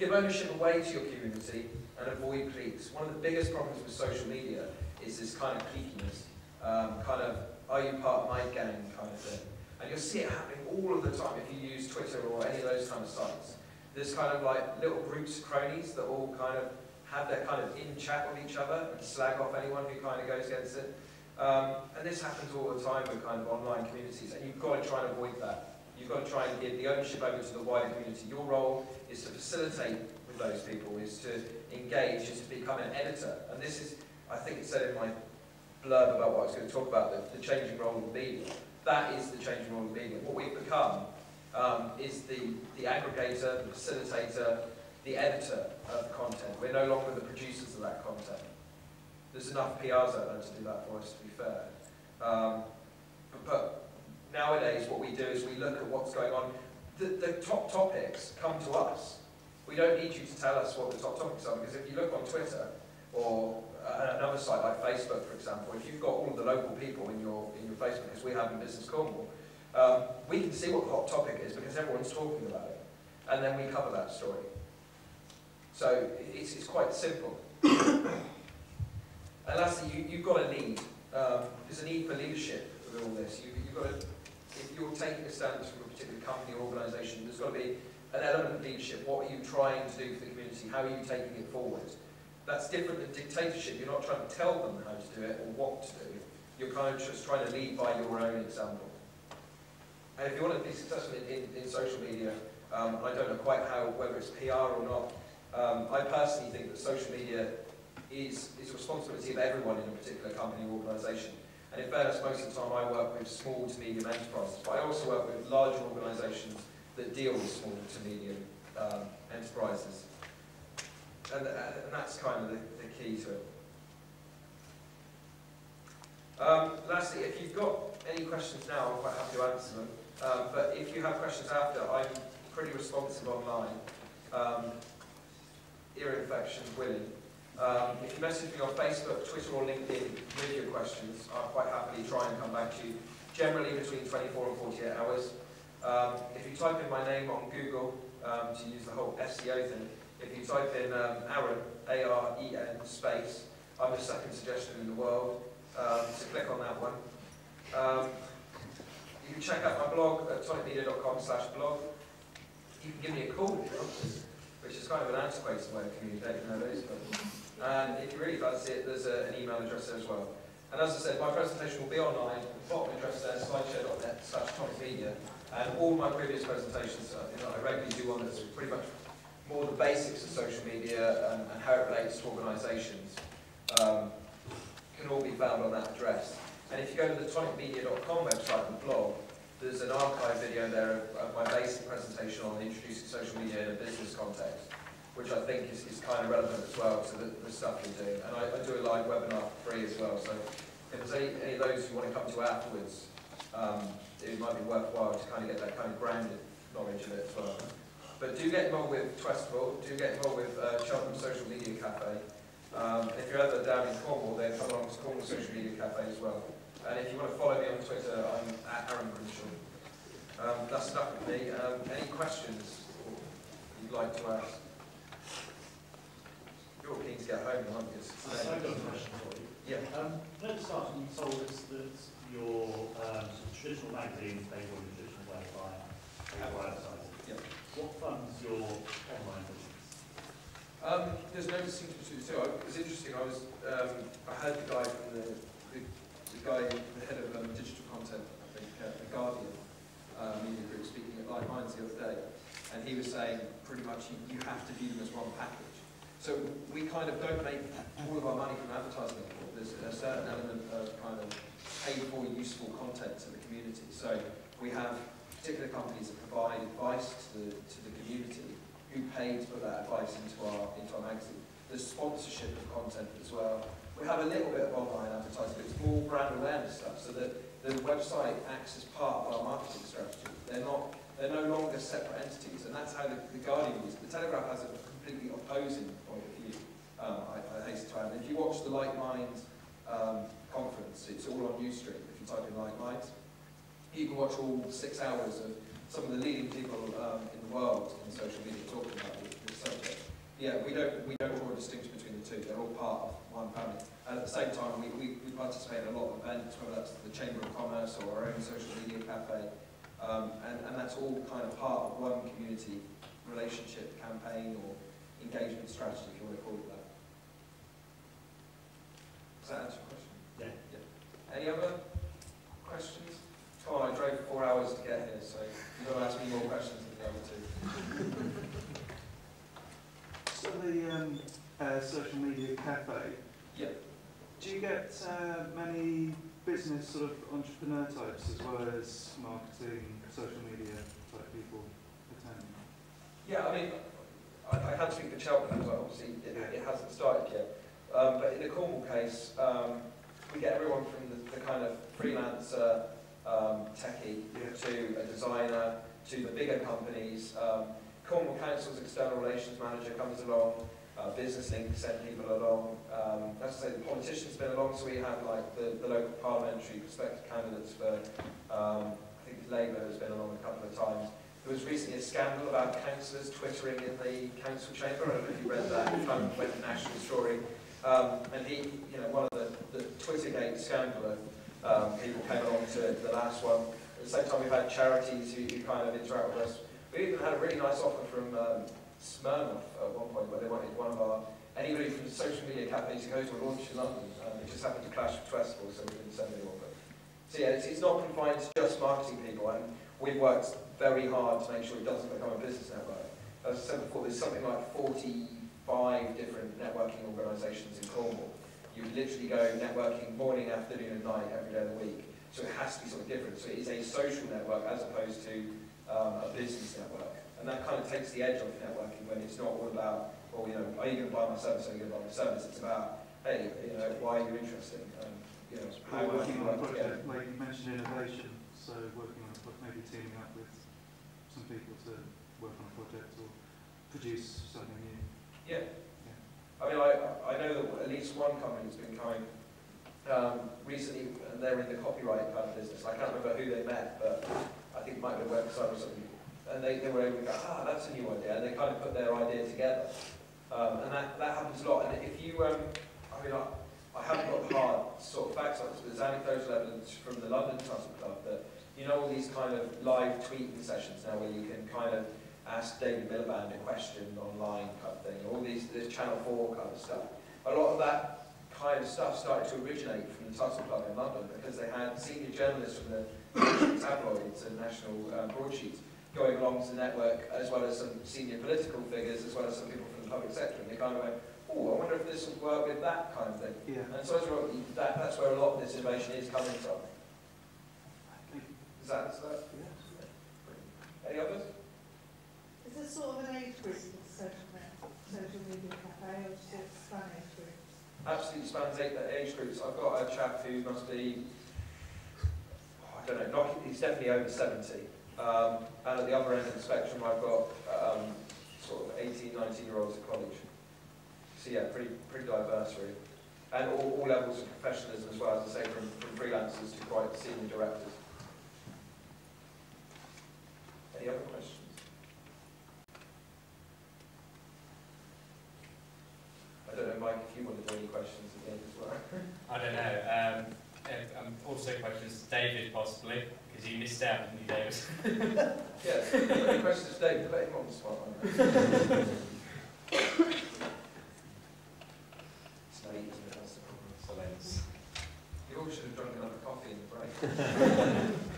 Give ownership away to your community and avoid cliques. One of the biggest problems with social media is this kind of cliquiness, kind of, are you part of my gang kind of thing. And you'll see it happening all of the time if you use Twitter or any of those kind of sites. There's kind of like little groups of cronies that all kind of have their kind of in-chat with each other and slag off anyone who kind of goes against it. And this happens all the time with kind of online communities, and you've got to try and avoid that. You've got to try and give the ownership over to the wider community. Your role is to facilitate with those people, is to engage, is to become an editor. And this is, I think it said in my blurb about what I was going to talk about, the changing role of the media. That is the changing role of the media. What we've become is the aggregator, the facilitator, the editor of the content. We're no longer the producers of that content. There's enough PRs out there to do that for us, to be fair. But nowadays, what we do is we look at what's going on. The top topics come to us. We don't need you to tell us what the top topics are, because if you look on Twitter or another site like Facebook, for example, if you've got all of the local people in your Facebook, as we have in Business Cornwall, we can see what the hot topic is because everyone's talking about it, and then we cover that story. So it's quite simple. And lastly, you've got to lead. There's a need for leadership with all this. You've got to, if you're taking a stand from a particular company or organisation, there's got to be an element of leadership. What are you trying to do for the community? How are you taking it forward? That's different than dictatorship. You're not trying to tell them how to do it or what to do. You're kind of just trying to lead by your own example. And if you want to be successful in social media, I don't know quite how, whether it's PR or not, I personally think that social media is a responsibility of everyone in a particular company or organisation. And in fairness, most of the time I work with small to medium enterprises, but I also work with larger organisations that deal with small to medium enterprises. And that's kind of the key to it. Lastly, if you've got any questions now, I'm quite happy to answer them. But if you have questions after, I'm pretty responsive online. Ear infections willing. If you message me on Facebook, Twitter or LinkedIn with your questions, I'll quite happily try and come back to you, generally between 24 and 48 hours. If you type in my name on Google, to use the whole SEO thing, if you type in Aren, A-R-E-N, space, I'm the second suggestion in the world, so click on that one. You can check out my blog at tonicmedia.com/blog. You can give me a call if you want to, which is kind of an antiquated way of communicating nowadays. And if you really fancy it, there's an email address there as well. And as I said, my presentation will be online. The bottom address there, slideshare.net/tonicmedia. And all my previous presentations, I regularly do one that's pretty much more the basics of social media and how it relates to organisations, can all be found on that address. And if you go to the tonicmedia.com website and blog, there's an archive video there of my basic presentation on introducing social media in a business context, which I think is kind of relevant as well to the stuff you're doing. And I do a live webinar for free as well, so if there's any of those who want to come to afterwards, it might be worthwhile to kind of get that kind of grounded knowledge of it as well. But do get involved with Twestival, do get involved with Cheltenham Social Media Cafe. If you're ever down in Cornwall, then come along to Cornwall Social Media Cafe as well. And if you want to follow me on Twitter, I'm at Aren Grimshaw. That's enough with me. Any questions you'd like to ask? You're keen to get home, aren't you? I've got a question for you. Yeah. At the start, you told us that your traditional magazines, they were in a traditional way via advertising. Yeah. What funds your online business? There's no distinction between the two. It was interesting. I heard the guy from the guy, the head of digital content, I think, the Guardian media group, speaking at Live Minds the other day, and he was saying pretty much you have to view them as one package. So we kind of don't make all of our money from advertising anymore. There's a certain element of kind of paid for useful content to the community. So we have particular companies that provide advice to the community who pay to put that advice into our magazine. There's sponsorship of content as well. We have a little bit of online advertising, but it's more brand awareness stuff, so that the website acts as part of our marketing strategy. They're no longer separate entities, and that's how the Guardian is. The Telegraph has a completely opposing point of view. I hasten to add. If you watch the Like Minds conference, it's all on Ustream. If you type in Like Minds, you can watch all 6 hours of some of the leading people in the world in social media talking about this subject. Yeah, we don't draw a distinction between the two. They're all part of one family. And at the same time, we participate in a lot of events, whether that's the Chamber of Commerce or our own social media cafe, and that's all kind of part of one community relationship campaign or engagement strategy, if you want to call it that. Does that answer your question? Yeah. Any other questions? Come on, I drove 4 hours to get here, so you've got to ask me more questions than the other two. So the social media cafe, Yeah. do you get many business sort of entrepreneur types as well as marketing, social media type people attending? Yeah, I mean, I can't speak for Cheltenham, but obviously it hasn't started yet. But in the Cornwall case, we get everyone from the kind of freelancer techie to a designer to the bigger companies. Cornwall Council's external relations manager comes along. Business Link send people along. As I say, the politicians been along, so we have like the local parliamentary prospective candidates for, I think Labour has been along a couple of times. There was recently a scandal about councillors twittering in the council chamber. I don't know if you read that. It kind of went to national story. And he, one of the Twittergate scandal people came along to the last one. At the same time, we've had charities who kind of interact with us. We even had a really nice offer from Smirnoff at one point, where they wanted anybody from the social media cafes to go to a launch in London. It just happened to clash with Festival, so we didn't send anyone. So yeah, it's not confined to just marketing people, and we've worked very hard to make sure it doesn't become a business network. As I said before, there's something like 45 different networking organisations in Cornwall. You literally go networking morning, afternoon and night every day of the week. So it has to be something different. So it is a social network as opposed to a business network. And that kind of takes the edge off networking when it's not all about, well, are you going to buy my service or are you going to buy my service? It's about, hey, why are you interested? How working on a work project, together. like you mentioned innovation, so working on maybe teaming up with some people to work on a project or produce something new. Yeah. I mean, I know that at least one company's been coming recently, and they're in the copyright kind of business. I can't remember who they met, but I think it might be a website or something. And they were able to go, that's a new idea, and they kind of put their idea together. And that happens a lot. And if you, I haven't got the hard sort of facts on this, but there's anecdotal evidence from the London Tussle Club that, all these kind of live tweeting sessions now where you can kind of ask David Miliband a question online kind of thing, all this Channel 4 kind of stuff. A lot of that kind of stuff started to originate from the Tussle Club in London because they had senior journalists from the tabloids and national broadsheets going along to the network, as well as some senior political figures, as well as some people from the public sector, and they kind of went, I wonder if this would work with that kind of thing. Yeah. And so that's where a lot of this innovation is coming from. Does that answer that? Yeah. Any others? Is there sort of an age group in the social media cafe, or does it span age groups? Absolutely spans age groups. I've got a chap who must be, I don't know, he's definitely over 70. And at the other end of the spectrum, I've got sort of 18, 19-year-olds at college. So yeah, pretty diverse really. And all levels of professionalism as well, as I say, from freelancers to quite senior directors. Any other questions? I don't know, Mike, if you wanted any questions at the end as well. I don't know. Also questions to David, possibly, because you missed out, didn't you, David? Yes, any questions to David? Put him on the spot. It's late, isn't it? That's the problem. So You all should have drunk another coffee in the break.